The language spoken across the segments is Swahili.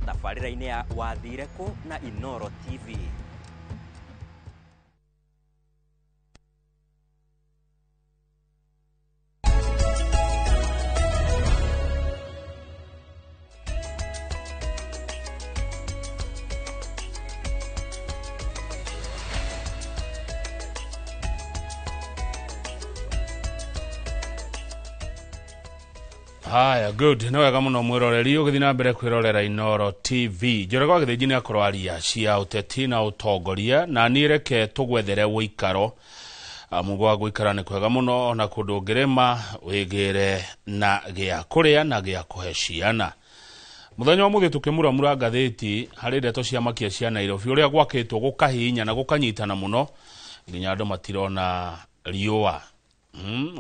thabarĩra-inĩ ya wathire kũ na Inoro TV. Haya, good. No wega muno mwiroreri ugithina mbere kwirorera Inoro TV. Njorego agithijini akorwaria cia uteti na utongoria na nireke tugwethere wikaro. Mugwa gwikara ni kwega muno na kundu ngirema wigire na gia kuria na gia kuheciana. Muthenya wa muthi tukimura ngatheti hari ndeto cia makia cia Nairobi uria gwakitwo gukahinya na gukanyitana muno nginya andu matirona riua.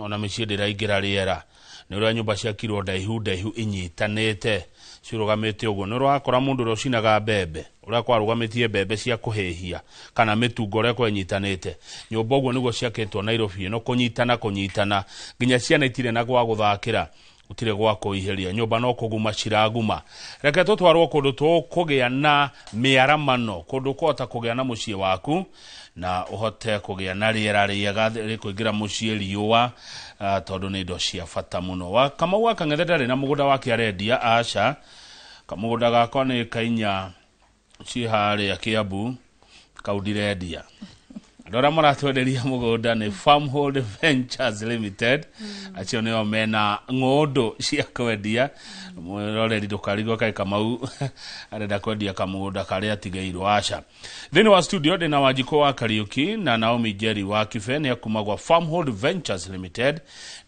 Ona micii ndiraingira riera. Nero nyumba cia kirwo ndaihu inyitanete cirugamite uguo nero akora mundu ro cinaga bebe uria kwarugametie bebe cia kuhehia kana mitungo uria kwenyitanete nyumba uguo niguo ciaketwo Nairobi no kunyitana nginya ciana itire na gwa guthakira utire gwa kuiheria nyumba no kuguma ciraguma reke tutwarwo kundu tukugia na miaramano kundu kota kugia na mucie waku na uhote kugia na riera riega rikuingira mucie riua tondu ni indo cia bata muno wa kama waka ngethera na mugunda wake arendia aca kamugunda gako ni kainya ci hari ya Kiambu kaudirendia ndora maratwenderia mugunda ni Farmhold Ventures Limited acio nio mena ng'ondo cia kwendia mwiroreri ndukarigo kai Kamau arenda kwendia kamugunda karia tigeirwo aca thini wa studio ndina Wanjiko wa Kariuki na Naomi Njeri wa Kibe ni akumagwa Farmhold Ventures Limited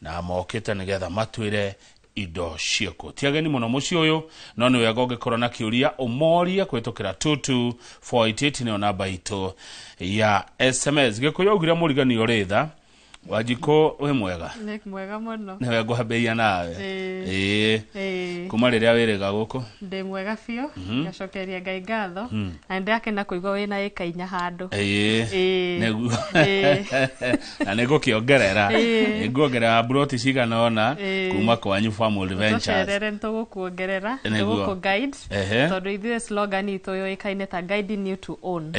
na mokete nigetha matwire indo ciako tiageni muno muci uyu no ni wega ungikorwo na kiuria umoria kwitukira 22488 ni namba itu ya SMS gikuyo ugira murigani uritha Wanjiko we mwega ni mwega muno ni wega guhambeia nawe kuma riria wirega guku ndi mwega fio ngacokeria Ngai ngatho na ndakena kuigwa wina ikainya handu neguo na nego kiongerera niguongerera broti cigana ona kuma kwanyu Farmhold Ventures tucerere ntugukuongerera ntuguku guide tondu ithuĩ slogan itu yo ikaine ta guiding you to own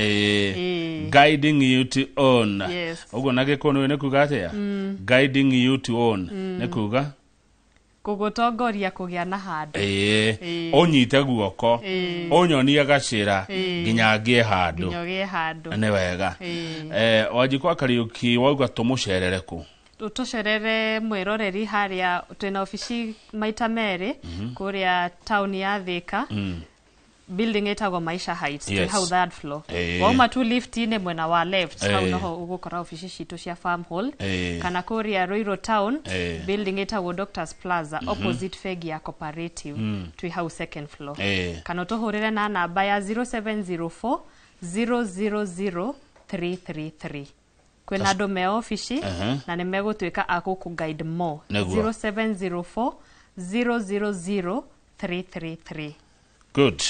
guiding you to own uguo na gikuno ni kuga guiding you to own ni kuga kugutongoria kugia na handu onyite guoko onyonia gacira nginya ngie handu ni wega Wanjiko wa Kariuki wauga tumucerere ku tucerere mwiroreri haria twina ofici maita meri kuria town ya Thika building etagwo Maisha Heights hau third floor wauma tu lift ine mwena wa left hau noho ugukora ofici citu cia Farmhold kana kuria Ruiru town building etagwo Doctors Plaza opposite Fegi ya Cooperative twi hau second floor kana tuhurire na namba ya 0704 000 333 kwena andu me ofici na ni megutwika akuku guide more 0704 000 333 Good.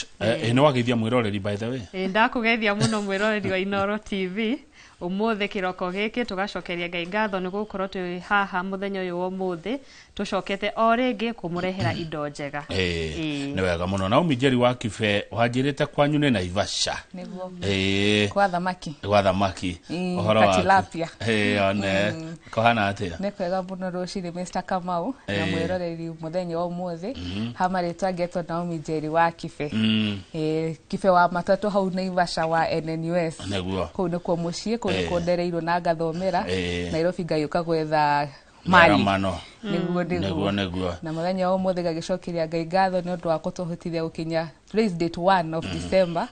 Ino wagithia mwiroreri by the way. Ndakugethia muno mwiroreri wa Inoro TV. Umuthi kiroko giki tugacokeria Ngai ngatho ni gukorwo twi haha muthenya uyu wa umuthi tucokete o ringi kumurehera indo njega. Ni wega muno Naomi Njeri wa Kibe wanjirite kwanyu ni Naivasha. Niguo. Kwa thamaki. Kwa thamaki. Ohoro wa tilapia. One kohana atia. Ni kwega muno ruciri Mr. Kamau na mwiroreri muthenya wa umuthi hamaritwa getwo Naomi Njeri wa Kibe. Kibe wa matatu hau Naivasha wa NNUS. Niguo. Kuu ni kwa mucie kundereirwo na ngathomera Nairobi ngayuka gwetha mali niguo na muthenya wa umuthi gagicokeria Ngai ngatho ni undu wa kutuhotithia gukinya today's date 1 of December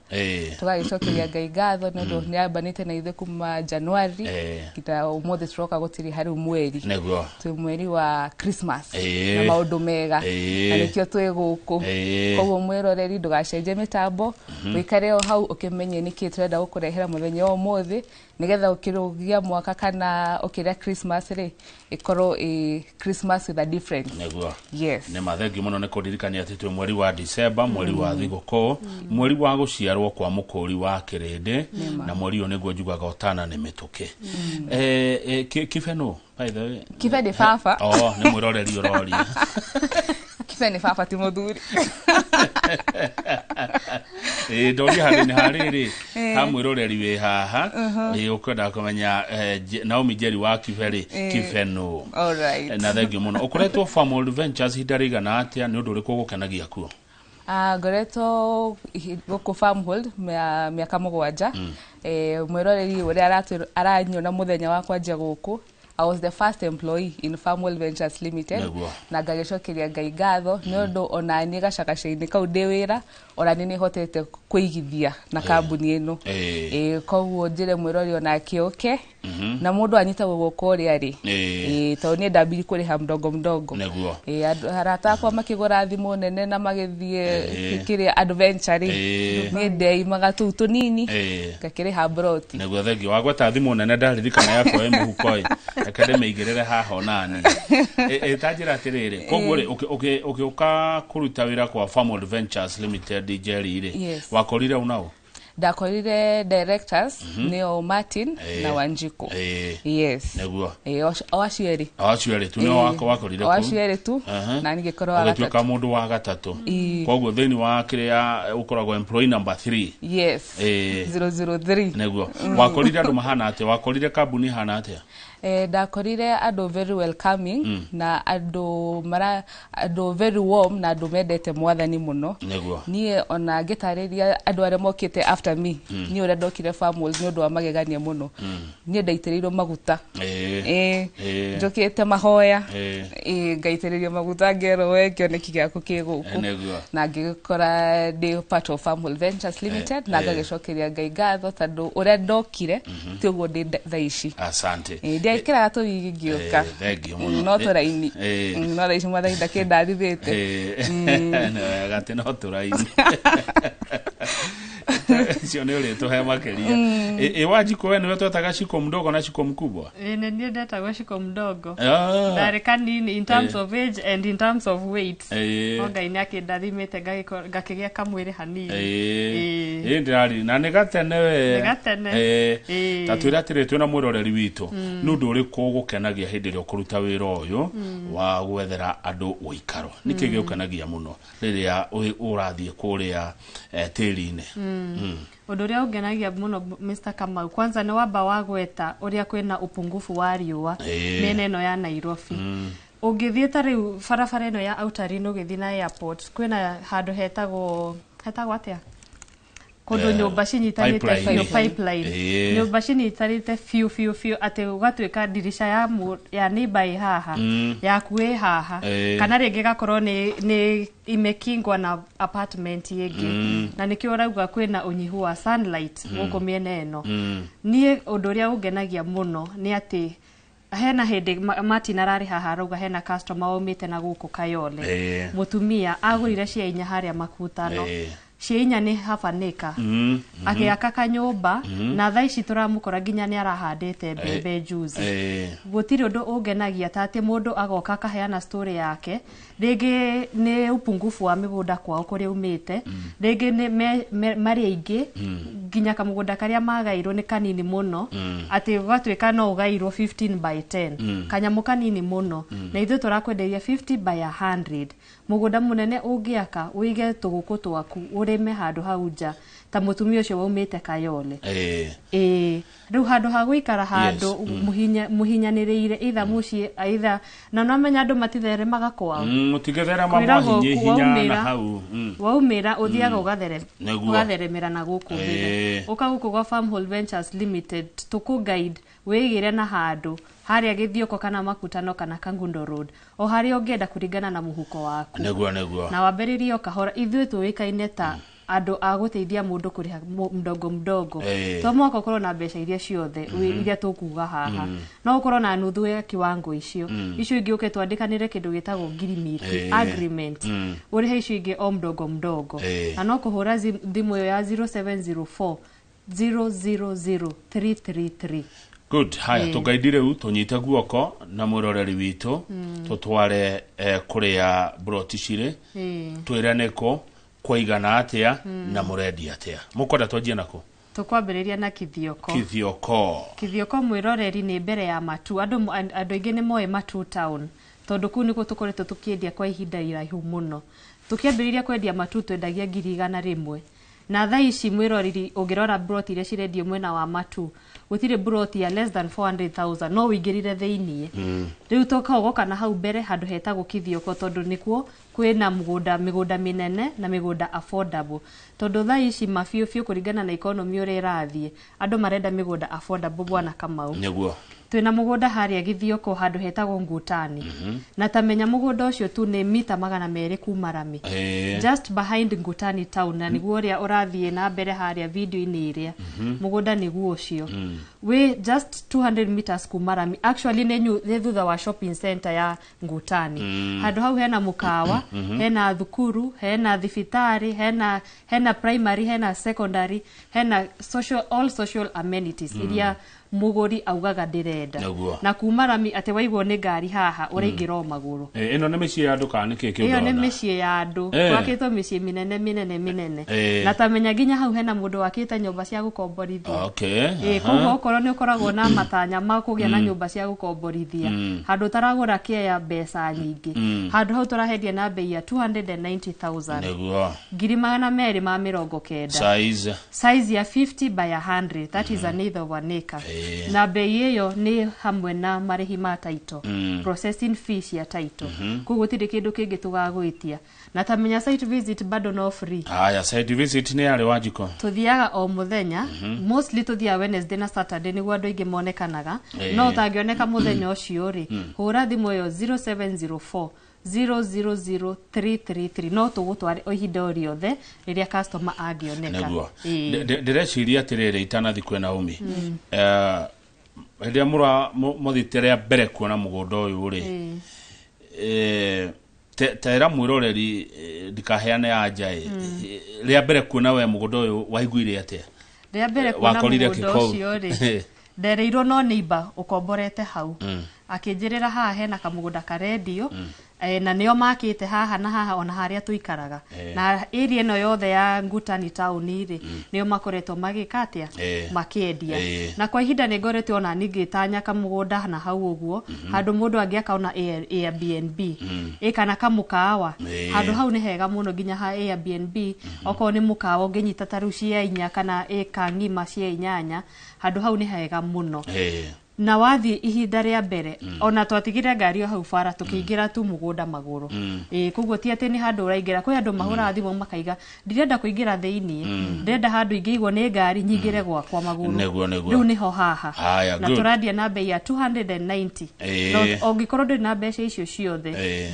tugagicokeria Ngai ngatho ni undu ni abanite na ithe kuma January kita umuthi turoka gutiri hari mweri tu mweri wa Christmas na maundu mega na nikio twi guku koguo mwiroreri ndugacenje mitambo wikare hau ukimenye niki turenda gukurehera muthenya wa umuthi nigetha ukirugia mwaka kana ukiria Christmas ri ikorwo Christmas with a difference yes ne mathengi muno ne kudirikania ati twi mweri wa December mweri wa thiguko mweri wa guciarwo kwa mukuri wa kirinde na mweri uyu niguo njugaga otana ne mituke Kibe no by the way Kibe de fafa ne mwiroreri urori Kibe ne fafa ti muthuri ndori harini hariri hamwiroreri we haha ukwenda kumenya Naomi Njeri wa Kiberi Kibeno. All right. Na thengio muno ukoretwo Family Ventures hindariga na atia ni undu uriku gukenagia kuo? Ngoretwo guku Farmhold miaka 7. Mwiroreri uria aranyona muthenya wakwa nje guku. I was the first employee in Family Ventures Limited. Na ngagicokeria Ngai ngatho ni undu ona ni gacagacaini kau ndi wira ona ni hotete kuigithia na kambuni ino. Koguo njire mwirori ona kioke na mundu anyita guko ri ari. To ni ndambiri kuriha mdogo. Harata kwa makigora thimu nene na magithie kiri adventure ni ndei magatu tunini ngakiriha broti. Neguo thegi wagweta thimu nene ndaririkana yako muhuko akademe igirere haho nani etajira tirire koguo ri uka kuruta wira kwa Family Ventures Limited Njeri wakorire unao? Ndakorire directors neo Martin na Wanjiko. Yes. Neguo oacieri tu nio wako wakorire ku oacieri tu na nigikoro wa gatatu ka mundu wa gatatu koguo theni wa kiria ukoragwo employee number 3. Yes. 003. Neguo wakorire andu mahana ate wakorire kambuni hana ate? Ndakorire ado very welcoming na ado very warm na ado medete mwathani muno. Nie ona gitariria ado are mokite after me ni ore ndokire Family ni undu wa magegania muno. Nie ndaitiririo maguta njokite mahoya ngaitiririo maguta ngero we kioneki giaku kiguku na ngikora ndi part of Family Ventures Limited na ngagicokeria Ngai ngatho tondu ore ndokire ti uguo ndi thaici. Asante. Kira to igioka thengio muno no toraini no raici mwathani ndakindarithite na gate no toraini sio ni ule tohe makeria Wanjiko wewe ndio twataga shiko mdogo na shiko mkubwa? Ni ndetaga shiko mdogo ndarekani in terms of age and in terms of weight. Oga inake ndathimete gakigia kamwire hanini ndirari na negatene we tatwira tire twina mwiroreri witu nundu uri kugukenagia hindi ri ukuruta wira uyu wa gwethera andu uikaro niki giukenagia muno riria urathie kuria tiri-ini? Udoria ugenagia muno Mr. Kamau kwanza ni wamba wagweta uria kwina upungufu wa riua mene no ya Nairobi. Ungithieta riu farafara ino ya Outer Ring ugithii na airport kwina handu hetagwo atia kondo nyumba cinyitanite pipeline nyumba cinyitanite fiu ate ugatwika dirisha ya neighbor haha yaku haha kana ringi gakorwo ni imekingwa na apartment yengi na nikio rauga kwina unyihu wa sunlight guko miene eno. Nie unduria ugenagia muno ni ati hena hindi Martin arari haha rauga hena customer omite na guko Kayole mutumia agurire cia inya haria makutano ciinya ni hafanika akiaka kanyumba na thaici turamukora ginya ni arahandite mbembe juice gutiri undu ungenagia tate mundu agoka kaheana story yake rigi ni upungufu wa migunda kwao kuri umite rigi ni mari aingi ginya kamugunda karia magairwo ni kanini muno ati gatwika no ugairwo 15 by 10 kanyamu kanini muno na ithu turakwenderia 50 by 100 mugunda munene ungiaka uige tuguku twaku urime handu hauja ta mutumia ucio waumite Kayole riu handu ha guikara handu muhinyaniriire itha mucii aitha na no menya andu matitheremaga kwao mutigethera mahinya na hau waumira uthiaga ugatheremera na guku thire ukaguku kwa Family Ventures Limited tuku guide wigire na handu haria githioko kana makutano kana Kangundo Road o haria ungenda kuringana na muhuko waku neguo na wamberirio kahora ithuĩ tuwikaine ta andu aguteithia mundu kuriha mdogo to mwako ukorwo na mbeca iria ciothe iria tukuga haha no ukorwo na nuthu ya kiwango icio ingi uke twandikanire kindu gitagwo ngirimiti agreement urihe icio ingi o mdogo na no kuhura thimu ya 0704 000333. Good. Haya tugaidire u tunyite guoko na mwiroreri witu tutware kuria brotishire twirane ko kwaigana atia na murendi atia mukoda twajie nako tukwambiriria na kithioko mwiroreri ni mbere ya matu andu aingi ni moe Matu town tondu ku niko tukoretwo tukiendia kwa ihinda iraihu muno tukiambiriria kwendia Matu twendagia 100 rimwe na thaa ici mwiroriri ungirora brot ile cirendio mwena wa Matu gutire brot ya less than 400,000 no wingirire theinie riu toka ugoka na hau mbere handu hetagwo Kithioko tondu nikuo kwina migunda minene na migunda affordable tondu thaa ici mafiu kuringana na economy uri irathie andu marenda migunda affordable bwana Kamau niguo twina mugunda haria Githioko handu hetagwo Ngutani na tamenya mugunda ucio tu ni mita 200 kuma Rami just behind Ngutani town na niguo ria urathie na mbere haria video-ini iria mugunda niguo ucio we just 200 meters kuma Rami actually ne thutha wa shopping center ya Ngutani handu hau hena mukawa hena thukuru hena thibitari hena primary hena secondary hena all social amenities iria muguri augaga ndirenda na kuma Rami ate waigwo ni ngari haha uraingiro maguru ino ni micii ya andu kana niki kiuga iyo ni micii ya andu twakitwo micii minene na tamenya ginya hau hena mundu wakite nyumba cia gukomborithia koguo okoro ni ukoragwo na matanya ma kugia na nyumba cia gukomborithia handu taragura kia mbeca nyingi handu hau turahendia na bei ya 290,000 niguo ngiri 290 size ya 50 by 100 that is an eighth of an acre na bei hiyo ni hamwe na marihi ma title processing fees ya title koguo tiri kindu kingi tugagwitia na tamenya site visit bado no free haya site visit ni ari wajiko tuthiaga o muthenya mostly tuthia Wednesday na Saturday niguo andu ingi monekanaga no utangioneka muthenya ucio ri hura thimu yo 0704 000333 no tugutware o ihinda o riothe riria customer agioneka ndireciria atiriri itanathi kwena umi hendia muthiterea mbere kuona mugunda uyu ri tera mwiroreri ndikaheane anja ria mbere kuona we mugunda uyu waiguire atia ria mbere kuona mugunda ucio ri ndereirwo no neighbor ukomborete hau akinjirira haha hena kamugunda ka radio na nio makite haha na haha ona haria tuikaraga na area no yothe ya Ngutani town iri nio makoretwo magikatia makiendia na kwa ihinda ni ngoretwo ona ningitanya kamugunda na hau uguo handu mundu angiakaona Airbnb kana kamukawa handu hau ni hega muno ginya ha Airbnb oko ni mukawa nginyita taruci ya 4 kana ngima cia 8 handu hau ni hega muno na wathi ihinda ria mbere ona twatigire ngari hau bara tukiingira tu mugunda maguru koguo ti ati ni handu uraingira kwi andu mahura thimu makaiga ndirenda kuingira theini ndirenda handu ingiigwo ni ngari nyingire gwakwa maguru riu niho haha na turadia na bei ya 290 no ongikorwo ndi na mbeca icio ciothe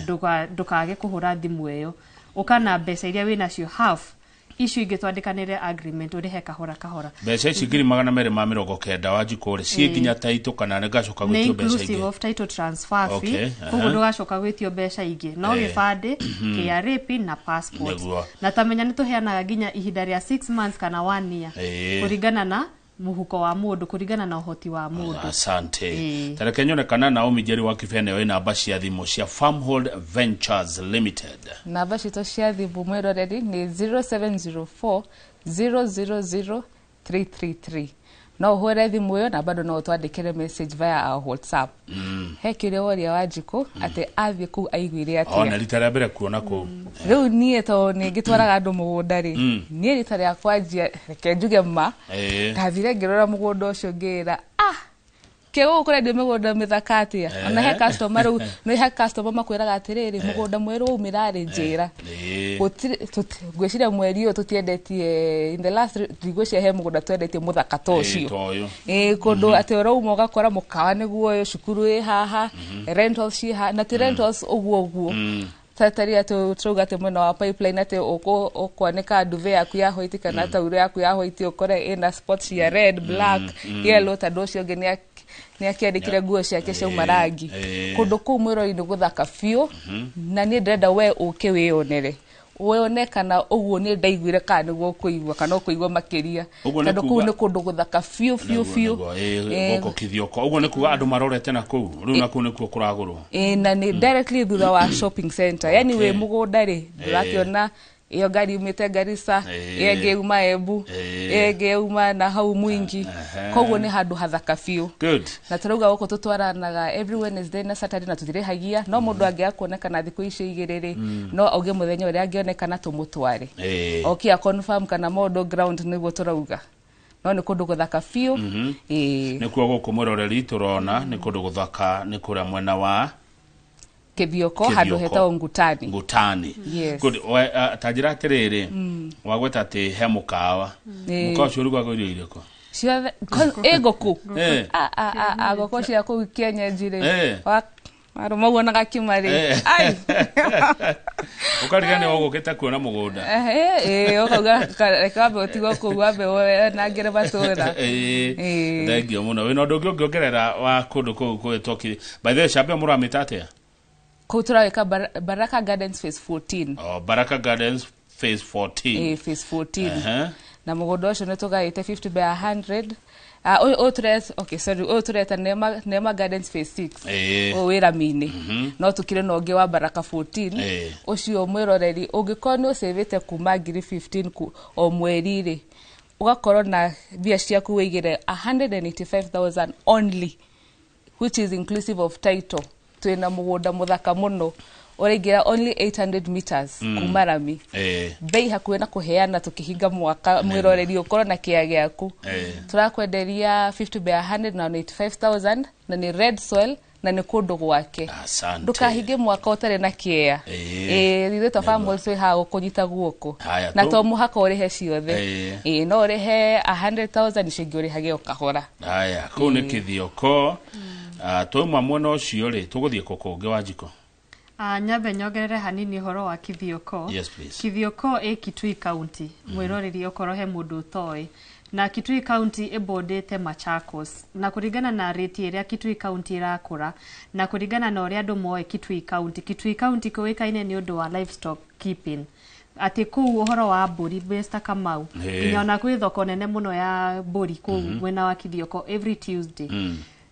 ndukage kuhura thimu eyo ukana mbeca iria wina cio half issue ingitwandikanire agreement urihe kahora mbeca ici ngiri 290 wajikore cie nginya taito kana ngacoka gwitio mbeca ingi inclusive of title transfer fee koguo ndugacoka gwitio mbeca ingi no gibande KRA pin na passport na tamenya nituheanaga ginya ihinda ria 6 months kana 1 year kuringana na muhuko wa mundu kuringana na uhoti wa mundu asante tareke nyone kana Naomi Njeri wa Kibene we namba cia thimu cia Farmhold Ventures Limited namba cito cia thimu mwiroreri ni 0704 000333 no hore thimu yo na bado no twandikire message via our WhatsApp hekire woria wajiko ate athie ku aiguire atia ona ritara mbere kuona ku riu nie to ni gitwaraga andu mugunda ri nie ritara ya kwanjia reke njuge ma ndathire ngirora mugunda ucio ngira kego kure ndi mugunda mithakatia ona he customer ru no he customer makwiraga atiriri mugunda mweru umirari njira gwiciria mweri yo tutiedetie in the last rigwcia he mugunda twedetie muthaka tocio kundu atero umo gakora mukawa niguo yo cukuru haha rentals ha na rentals uguo tataria tuga te mwena wa pipeline ate ukwaneka duve yaku ya hoiti kana tauro yaku ya hoiti ukore ina spots ya red black yellow tadocio genia ni akiandikire nguo ciake cia marangi kundu ku mwiro-ini guthaka fiu na ni ndenda we uke wionere wonekana uguo ni ndaiguire kana niguo kuigwa kana kuigwa makiria tondu ku ni kundu guthaka fiu goko Kithioko uguo ni kuga andu marorete na ku riu na ku ni ku kuragurwo na ni directly thutha wa shopping center yani we mugunda ri ndirakiona iyo gari umite Garissa ege uma Embu ege uma na hau Mwingi koguo ni handu hathaka fiu good na turauga goko tutwaranaga every Wednesday na Saturday na tuthirehagia no mundu angiakuonekana thiku ici igiriri no auge muthenya uria angionekana tumutware okia confirm kana modo ground niguo turauga no ni kundu guthaka fiu ni kuo goko mwiroreri turona ni kundu guthaka ni kuria mwena wa Kithioko handu hetao Ngutani yes good tajira tiriri wagweta ati he mukawa mukawa cio ruga irio iriko ciothe egoku agoko cia ku Kenya njire arumaguo na gakimari ai ukarigane wogoketa kuona mugunda ukauga rekabe utigo ku wabe na ngere batura thank you muno wino ndungi ongerera wa kundu ku toki by the way shabe muramita atia Kuturaweka Baraka Gardens Phase 14. Baraka Gardens Phase 14. Phase 14. Na mugondo ucio netugaite 50 by 100. Tureta Nema Gardens Phase 6. Wira mini. No tukire no nge wa Baraka 14. Ucio mwiroreri ungikoni usevete kuma ngiri 15 o mweri ri. Ugakorwo na bia ciaku wigire 185,000 only, which is inclusive of title. Twina mugunda muthaka muno uringira only 800 meters kumarami bei hakuwe na kuheana tukihinga mwaka mwiroreri ukoro na kia giaku turakwenderia 50 by 100 na 85,000 na ni red soil na ni kundu gwake ndukahinge mwaka utare na kia rithe tofa mulse ha kunyita guoko na to muhaka urihe ciothe no urihe 100,000 cingi urihage ukahora haya ku ni Kithioko Toimwa mwena ucio ri tuguthie kukunge wa Njiko Nyabe nyogerere hanini horo wa Kithioko. Yes please. Kithioko Kitui County mwiroreri okoro he mundu toi na Kitui County ebodete Machakos na kuringana na rate iria Kitui County irakura na kuringana na uria andu moe Kitui County kuwekaine ni undu wa livestock keeping ati ku uhoro wa mburi Besta Kamau nginya na kwi thoko nene muno ya mburi ku mwena wa Kithioko every Tuesday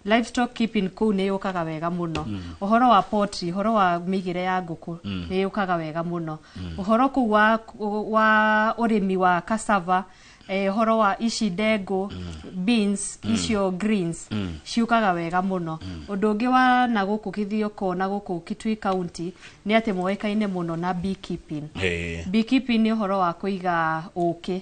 livestock keeping ku ne yokaga wega muno uhoro wa poultry uhoro wa migire ya nguku ne yokaga wega muno uhoro ku wa urimi wa cassava horo wa ici ndengũ beans icio greens ciukaga wega muno udungi wa na guku Kithioko na guku Kitui County ni ati moekaine muno na beekeeping ni horo wa kuiga uki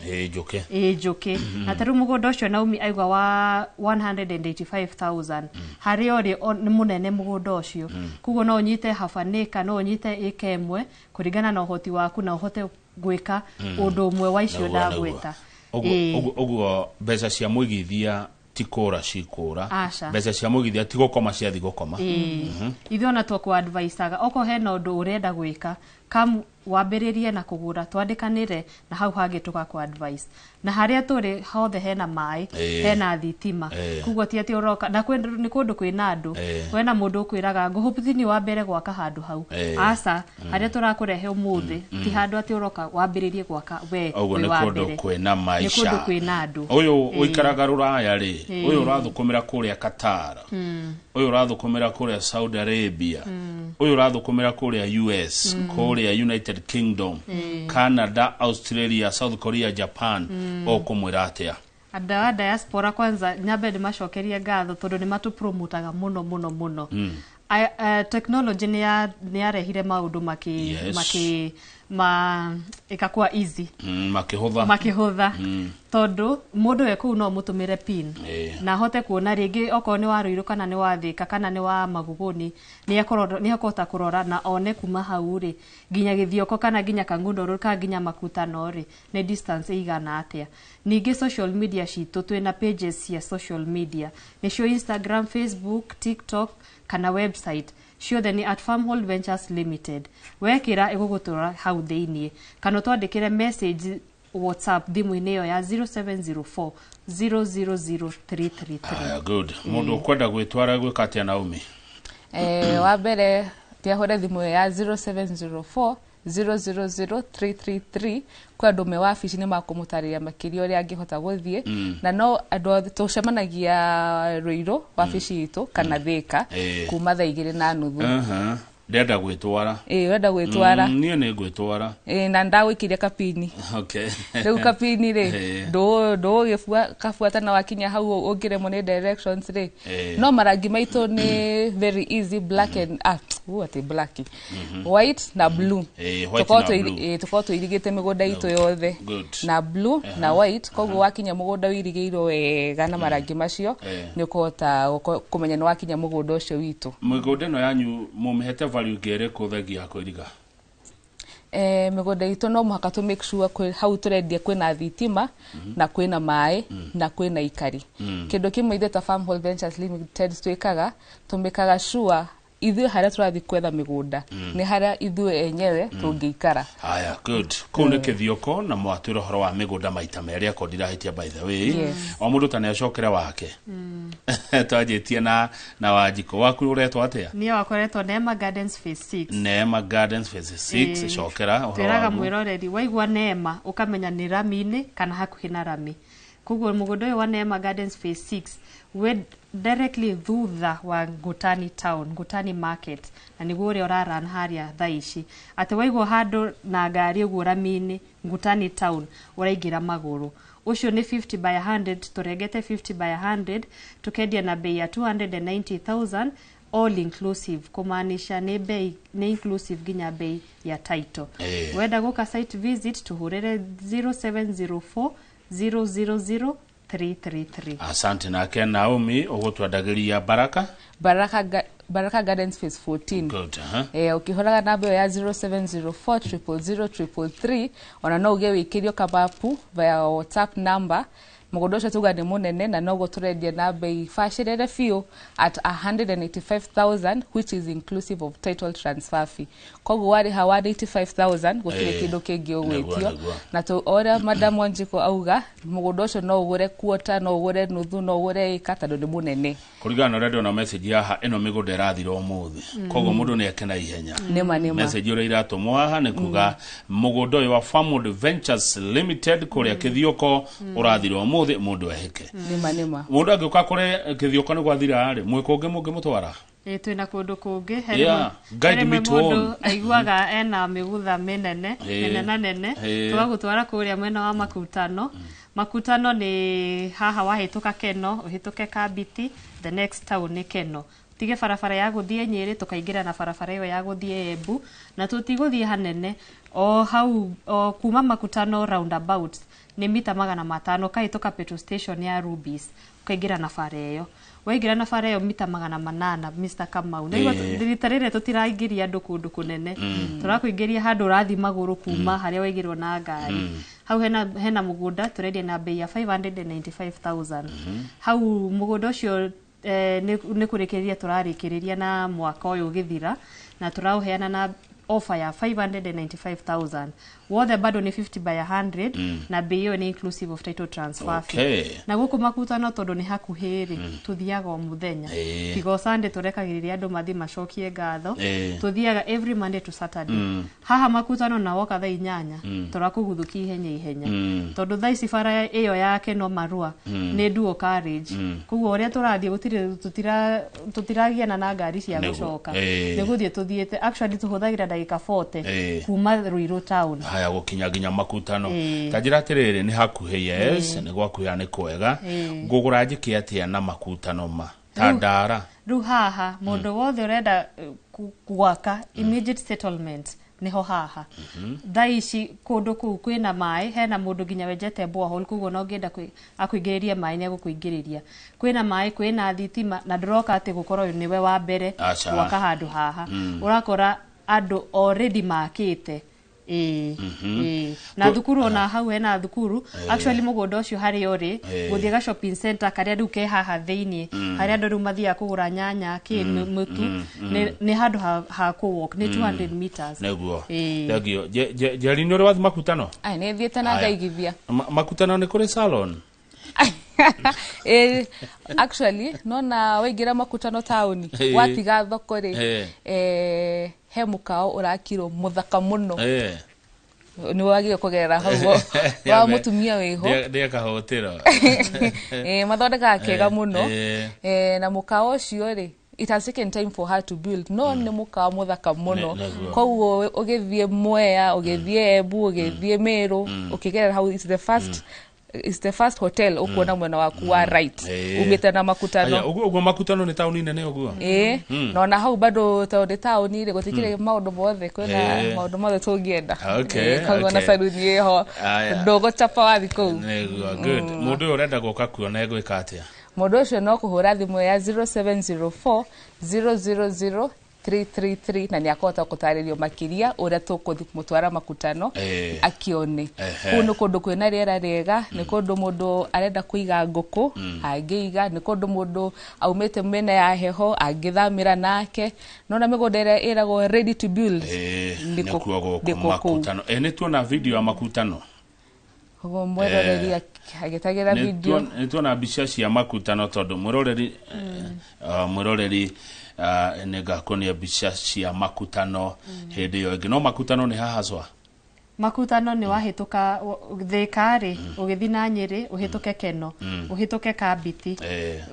njuki na taru mugondo ucio naumi aigwa wa 185,000 hari ori ni munene mugondo ucio kugo no nyite hafaneka no nyite ikemwe kuringana na uhoti waku na uhote gwika undu umwe wa icio ndagweta oguo mbeca cia muigithia tikora cikura mbeca cia muigithia tigokoma cia thigokoma itho na to ku adviceaga oko he no ndu urenda gwika kam wambiririe na kugura twandikanire na hau hage tuka ku advice na haria turi hothe hena mai hena thitima kugo ti ati uroka na ni kundu kwina andu wena mundu kwiraga nguhupithini wa mbere gwaka handu hau asa haria turakurehe umuthi ti handu ati uroka wambiririe gwaka we wa mbere kwina maisha ni kundu kwina andu uyu uikaraga ruraya ri uyu urathukumira kuria Qatar uyu urathukumira kuria Saudi Arabia uyu urathukumira kuria US kuria United Kingdom Canada Australia South Korea Japan okumwira atia Ada diaspora kwanza nyabe ni mashokeria gatho tondu ni matu promotaga muno technology ni arehire maundu maki ikakuwa easy makihotha tondu mundu we ku no mutumire pin na hote kuona ringi oko ni waruiru kana ni wathika kana ni wa maguguni ni akota kurora na one kuma hau ri ginya Kithioko kana ginya Kangundo ka ginya Makutano ri ni distance igana atia ningi social media citu twina pages cia social media nicio Instagram Facebook TikTok kana website ciothe ni at Farmhold Ventures Limited wekira igugutura hau theinie kana twandikire message WhatsApp thimu-ini yo ya 0704 000333 good mundu kwenda gwitwara gwika atia Naomi wa mbere tiahore thimu ya 0704 000333 kwa ndume wa afici ni makumutariria makiria uri angihota guthie na no andu tucemanagia Ruiru wa afici itu kana Thika kuma thaa 2:30 ndenda gwitwara wenda gwitwara nie ne gwitwara na ndagwikiria kapini okay riu kapini ri ndo kafuata na wakinya hau ungire mo ni directions ri no marangi maitu ni very easy black and what a black white na blue tukoto irigite migunda itu yothe na blue na white koguo wakinya mugunda wirigeiro wega na marangi macio ni ukota kumenya ni wakinya mugunda ucio witu migunda no yanyu mumehete value gere kuthagia kuiriga migunda itu no muhaka to make sure hau turendia kwina thitima na kwina mai na kwina ikari kindu kimwe ithe ta Farmhold Ventures Limited twikaga tumikaga sure ithu haria turathi kwetha migunda ni haria ithu enyewe tungiikara haya good kune kithioko na mwatwira horo wa migunda maita meri akondira hitia by the way o mundu tane acokera wake twajitie na wajiko waku uretwa atia ni wakoretwo Neema Gardens Phase 6 Neema Gardens Phase 6 acokera twiraga mwiroreri waigwa Neema ukamenya ni rami-ini kana hakuhi na rami kuguo mugunda uyu wa Neema Gardens Phase 6 we directly thutha wa Ngutani town, Ngutani market na niguo uri oraran haria thaici ati waigwo handu na ngari uguo rami-ini Ngutani town uraigira maguru ucio ni 50 by 100 turegete 50 by 100 tukendia na bei ya 290,000 all inclusive kumaanisha ni bei ni inclusive ginya bei ya title wenda guka site visit tuhurire 0704 000 333 asante na Ken Naomi ogotwadagiria Baraka Gardens Phase 14 good ukihoraga namba ya 0704 ona no uge wikirio kabapu via WhatsApp number mugunda ucio tuga ni munene na no guturendia na bei fashirere fio at 185,000 which is inclusive of title transfer fee kogu wari ha 185,000 gutire kindu kingi ugwetio na to ora madam Wanjiko auga mugunda ucio no ugure quarter no ugure nuthu no ugure ikata ndo ni munene kurigana radio na message yaha eno migunda irathira umuthi kogu mundu ni ekena ihenya nema message ura iratumwo haha ni kuga mugunda uyu wa Farmhold Ventures Limited kuria kithioko urathira umuthi mundu eheke nema mundu agioka kure kithioko ni gwathira ari mwikonge mungi mutwara twina kundu kungi guide me to all aiguaga ena migutha menene nene twagutwara kuria mwena wa makutano ni haha wahituka Keno uhituke Kabiti the next town ni Keno tige barabara ya guthie Nyeri tukaingira na barabara iyo ya guthie Embu na tutiguthie hanene o hau kuma makutano roundabout ni mita 500 kahituka petrol station ya Rubis ukaingira na bara iyo waigira na bara iyo mita 800 Mr. Kamau nigwa nditarire tutiraingiria andu kundu kunene turakuingiria handu rathi maguru kuma haria waigirwo na ngari hau hena mugunda turendia na bei ya 595,000 hau mugunda ucio ni kurikiria turarikiriria na mwaka uyu githira na turauheana na offer ya 595,000 wothe bado ni 50 by 100 na bei hiyo ni inclusive of title transfer fee na guku makutano tondu ni hakuhiri tuthiaga o muthenya tigo Sunday turekagiriria andu mathi macokie ngatho tuthiaga every Monday to Saturday haha makutano na woka thaa 8 turakuguthuki ihenya tondu thaa ici bara iyo yake no marua ni dual carriage kuguo uria turathie gutire tutiragiana na ngari cia gucoka ni guthie tuthiete actually tuhuthagira ndagika 40 kuma Ruiru town haya gukinya ginya makutano tajira tiriri ni hakuhe yes ni gwakuya ni kwega ngugura njiki atia na makutano ma tandara haha mundu wothe urenda gwaka immediate settlement niho haha thaici kundu kuu kwina mai hena mundu ginya wenjete borehole kuguo no ngenda akuingiriria mai ni gukuingiriria kwina mai kwina thitima na ndiroka ati gukorwo niwe wa mbere gwaka handu haha urakora andu already makite na thukuru na hau hena thukuru actually mugunda ucio hari ori guthiega shopping center karia ndu ke haha theini haria ndu mathia kugura nyanya ki mutu ni handu ha ku walk ni 200 meters neguo thagio jeri ni uri wathi makutano ai ni thiete na ngaigithia makutano ni kuri salon actually no na waigira makutano town watiga thoko ri he mukao urakiro muthaka muno ni wagire kugerera hau wa mutumia wiho ndia kahotero mathondeka kega muno na mukao ucio ri it has taken time for her to build. No ni muka muthaka muno. Koguo ugithie Mwea, ugithie Embu, ugithie Meru, ukigera how is the first hotel ukuona mwena waku wa right. Umete na Makutano. Uguo Makutano ni tauni nene uguo. No na hau bado tauni ile gutikire maundu mothe kwena maundu mothe tungienda. Koguo na saluni yeho ndogo chapa wathi kou. Good. Mundu urenda guka kuona egwika atia? Mundu ucio no kuhura thimu ya 0704 000 333 na niakota kutaririo makiria uria tukuthi mutwara Makutano akione. Kuno kundu kwina riera riega, ni kundu mundu arenda kuiga nguku angiiga, ni kundu mundu aumete mena ya heho angithamira nake. Nona migunda ira iragwo ready to build ndiko Makutano. Ni tuona video ya Makutano. Ogo mwiroreri agitagira video. Ni tuona mbica cia Makutano tondu mwiroreri nega konia mbica cia Makutano hindi yo ingĩ. No Makutano ni hahazwa. Makutano ni wahituka Thikari, ugithi na Nyeri, uhituke Keno, uhituke Kabiti.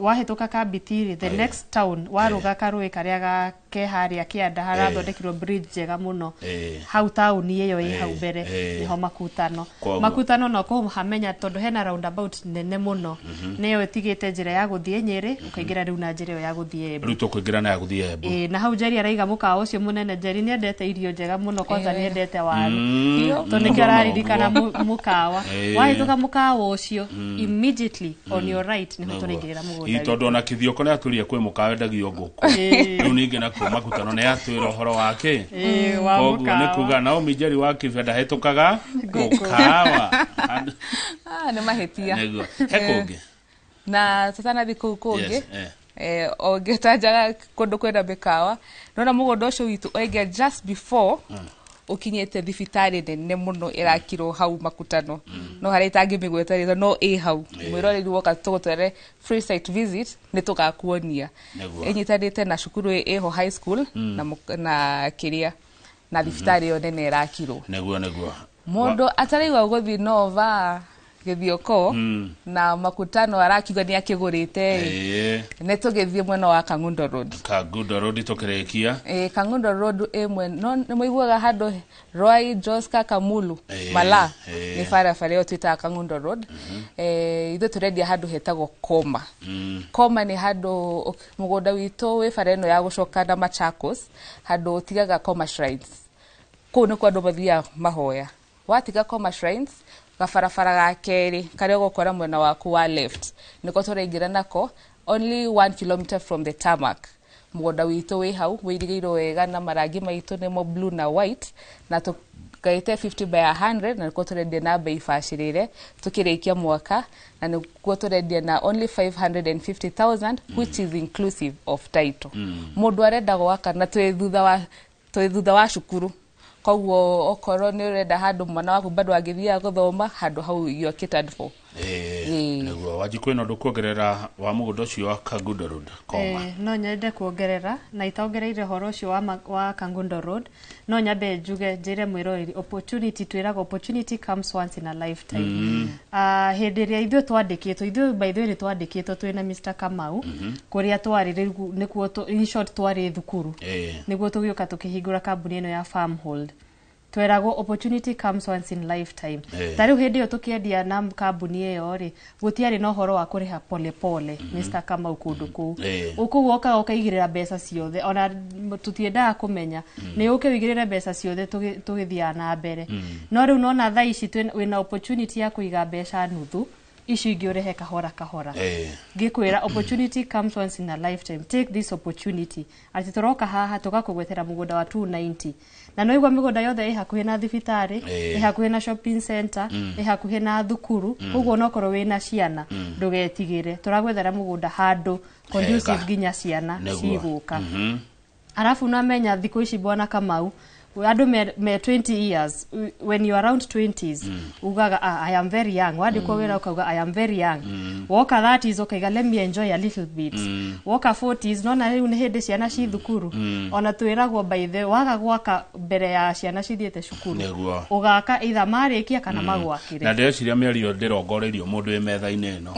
Wahituka Kabiti, the next town waruga Karui karia ke haria kianda harathondekirwo bridge jega muno. Hau town iyo i hau mbere niho Makutano. Makutano no ko hamenya tondu hena roundabout nene muno. Niyo itigite njira ya guthie Nyeri, ukaingira riu na njira ya guthie Embu. Riu tukuingira na ya guthie Embu. Na hau Njeri araiga mukawa ucio munene. Njeri ni endete irio njega muno, kwanza ni endete waru. Toneke araririkana mukawa. Wahituka mukawa ucio immediately on your right ni huturingira mugunda. Itondo na kithioko na aturia kwe mukawa ndagio nguku. Riu ninge na kwa Makutano ne atwira horo wake. Wa mukawa. Ni kuga na Njeri wa Kibenda hitukaga mukawa. Ni mahetia. Nego. Hekonge. Na tatana thiku kungi. Ogetajaga kundu kwenda mikawa. Nona mugunda ucio witu oiga just before ukinyete thibitari nene muno irakirwo hau Makutano. No hari tangi migweterera no hau mwiroreri woka tugutware free site visit ni tugakuonia enyitanite na cukuru eho high school na kiria na thibitari yo nene irakirwo neguo mundu ataraigwa guthi Nova Githioko na Makutano arakiuga ni akigurite ne tugithie mwena wa Kangundo Road tukirekia Kangundo Road emwe no muiguaga hando Roy Joska Kamulu Mala ni fara yo twita Kangundo Road ithu turendia hando hetagwo Koma ni hando mugunda witu we fara eno ya gucoka na Machakos hando tigaga Koma Shrines kuno kwa ndo bathia mahoya watiga Koma Shrines gafarafara ga keri kare gukora mwena waku wa left niko turengira nako only 1 kilometer from the tarmac. Mugunda witu we hau wirigirwo wega na marangi maitu nimo blue na white na tukaite 50 by 100 na niko turendia na bei fashirire tukirikia mwaka na niko turendia na only 550,000 which is inclusive of title. Mundu arenda gwaka na twithutha wa shukuru. Koguo okoro ni urenda handu mwana waku bado agithia guthoma handu hau you catered for. Neguo wajikwena ndukuongerera wa mugunda ucio wa Kangundo Road no nyende kuongerera na itaongereire horo ucio wa Kangundo Road no nyambe njuge njire mwiroreri opportunity twiraga opportunity comes once in a lifetime. Hindi ria ithuĩ twandĩkĩtwo by the way twandĩkĩtwo twina Mr. Kamau kuria twari nikuo in short twari thukuru niguo tugioka tukihingura kambuni eno ya Farmhold. Twerago opportunity comes once in lifetime. Tariu hindi yo tukiendia na kambuni eyo ri gutiari no horo wa kuriha pole pole Mr. Kamau kundu ku. Ukuwoka ukaigirira mbeca ciothe ona tutiendaga kumenya ni uke wigirire mbeca ciothe tugithia na mbere. No riu nona tha ici wina opportunity ya kuiga mbeca nuthu ici ingiorehe kahora. Gikwira opportunity comes once in a lifetime. Take this opportunity. Ati toroka haha tukakugwetera mugunda wa 290. Na no igwa migunda yothe hakuhe na thibitari, hakuhe na shopping center, hakuhe na thukuru. Uguo no korwo wina ciana ndugetigire. Turagwethera mugunda handu conducive ginya ciana ciguka. Arafu namenya thiku ici bwana Kamau andu me 20 years when you are around 20s ugaga I am very young wadi kwa wera ukaga I am very young woka 30s ukaiga let me enjoy a little bit woka 40s nona riu ni hindi ciana ci thukuru ona twiragwo by the waga gwaka mbere ya ciana cithiete cukuru ugaka either marikia kana magwakire na ndeciria mĩario ndirongorerio mundu ĩ metha-inĩ ĩno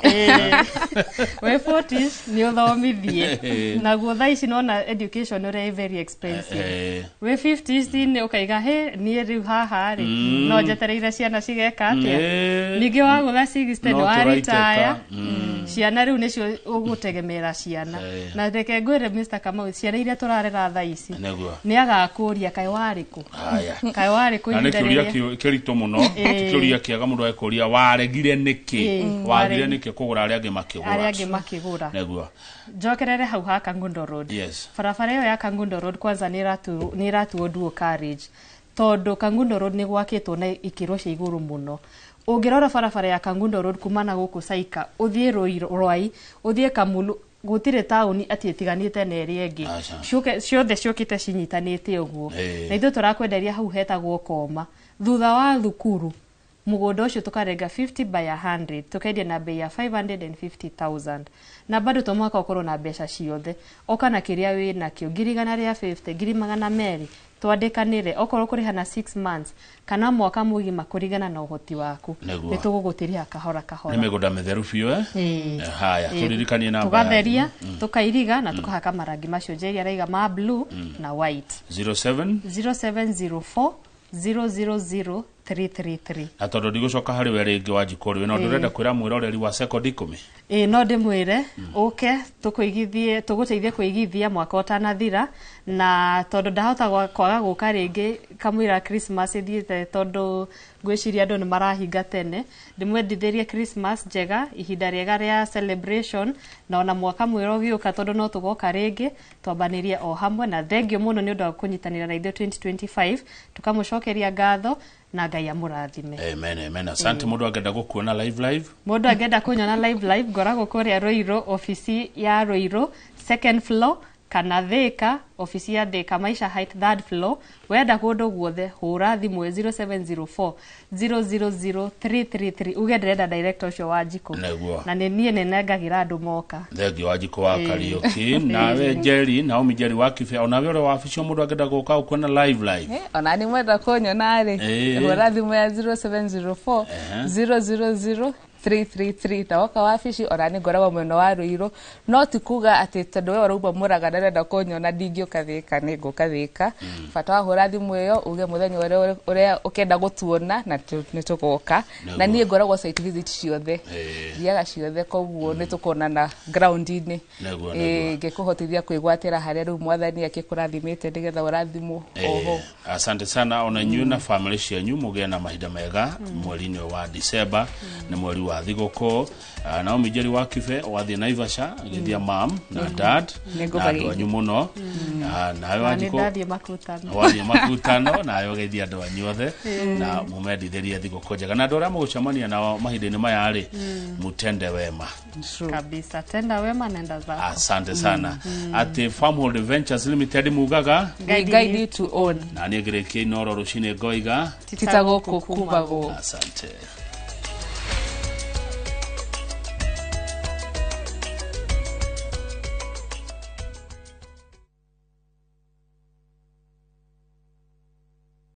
we 40s ni uthomithie naguo thaa ici nona education uri very expensive we 50s ni ukaiga he ni riu haha ri no njetereire ciana cigeka atia ningi wagutha 60 wa retire ciana riu nicio ugutegemera ciana na reke ngwire Mr. Kamau ciana iria turarera thaa ici ni agakuria kai wariku kai wariku ihinda kirito muno kiuria kiaga mundu akuria waregire niki wathire niki kugura aria angi makigura neguo njokerere hau ha Kangundo Road barabara iyo ya Kangundo Road kwanza ni ratu dual carriage tondu Kangundo Road ni gwakitwo na ikiro cia iguru muno ungirora barabara ya Kangundo Road kumana guku Saika uthie Rwai uthie Kamulu gutire tauni atietiganite na eri engi ciothe ciokite cinyitanite uguo na ithu turakwenderia hau hetagwo Koma thutha wa thukuru mugondo ucio tukarenga 50 by 100 tukendia na bei ya 550,000 na bado tomaka ukorwo na mbeca ciothe okana kiria wi nakio ngirigana ria 50 girimagana meri twandikanire okorwo kuriha na 6 months kana mwaka mugima kurigana na uhoti waku nitugugutiria kahora kahora ni migunda mitheru biu haya turirikanie namba tugatheria tukairiga na tukahaka marangi macio jeria raiga ma blue na white 0704 000 na tondu ndigucoka hari we ringi wa jikori we no ndurenda kwira mwiroreri wa second 10 no ndimwire uke tuguteithie kuigithia mwaka utanathira na tondu ndahota kwaga guka ringi kamwira Christmas ithiete tondu gwiciria andu ni marahinga tene ndimwendithirie Christmas njega ihinda riega ria celebration na ona mwaka mwiro giuka tondu no tugoka ringi twambanirie o hamwe na thengio muno ni undu wa kunyitanira na ithuĩ 2025 tukamucokeria ngatho na Ngai amurathime amen asante mundu angenda gukuona live mundu angenda kunyona live ngoragwo kuria Roiro ofisi ya Roiro second floor kana Thika ofisi ya Thika Maisha Height third floor wenda kundu guothe hura thimu 0704 000 ugenderera director ucio wa Jiko na ni nie nengagira andu moka thegi wa Jiko wa Kariuki nawe Jerry Naomi Jerry wa Kife onawe uri wa ofisi mundu angenda guka ukona live ona ni mwenda kunyona ri hura thimu ya 0704 000 333 tawoka wafici orani ngoragwo mweno wa Ruiro no tikuga ati tondu we warauba muraga ndarenda kunyona ndingioka Thika ni nguka Thika bata wahura thimu iyo uge muthenya uria ukenda gutuona na nitugoka na nie ngoragwo site visit ciothe thiaga ciothe koguo nitukonana ground-ini ngikuhotithia kwigwatira haria riu mwathani akikurathimite ndigetha urathimu oho asante sana ona nyu na family cianyu muge na mahinda mega mweri-ini wa December na mweri wa thigũkũ Naomi Jerry wa Kife wathie Naivasha githia mam na dad na wanyu muno nawe wajiko wathie makutano nawe githia andu anyuothe na mumendithirie thigũkũ njega na andu aria mugucemania nao mahinda-ini maya ri mutende wema kabisa tenda wema nenda zako asante sana ati Farmhold Ventures Limited mugaga guide to own na ni ngirekie Inoro rucine ngoiga titagoku kubago asante